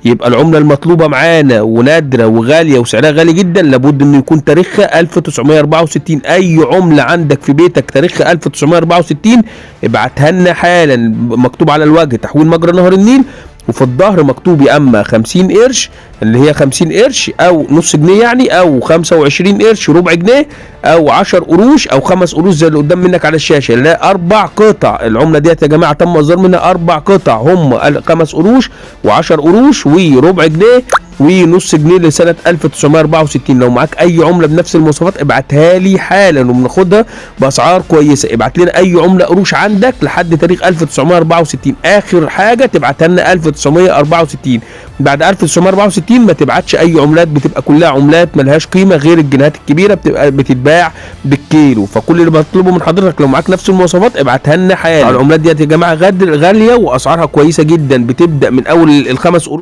يبقى العملة المطلوبة معانا ونادرة وغالية وسعرها غالي جدا لابد انه يكون تاريخها 1964. اي عملة عندك في بيتك تاريخها 1964 ابعتها لنا حالا، مكتوب على الوجه تحويل مجرى نهر النيل، وفي الظهر مكتوب يا اما 50 قرش اللي هي 50 قرش او نص جنيه يعني، او 25 قرش ربع جنيه، او 10 قروش، او 5 قروش زي اللي قدام منك على الشاشه. لا 4 قطع العمله ديت يا جماعه تم اصدار منها 4 قطع، هم 5 قروش و10 قروش وربع جنيه ونص جنيه لسنه 1964. لو معاك اي عمله بنفس المواصفات ابعتها لي حالا وبناخدها باسعار كويسه. ابعت لنا اي عمله قروش عندك لحد تاريخ 1964، اخر حاجه تبعتها لنا 1964. بعد 1964 ما تبعتش اي عملات، بتبقى كلها عملات ملهاش قيمه غير الجنيهات الكبيره بتبقى بتتباع بالكيلو. فكل اللي بطلبه من حضرتك لو معاك نفس المواصفات ابعتها لنا حالا. العملات ديت يا جماعه غاليه واسعارها كويسه جدا، بتبدا من اول ال5 قروش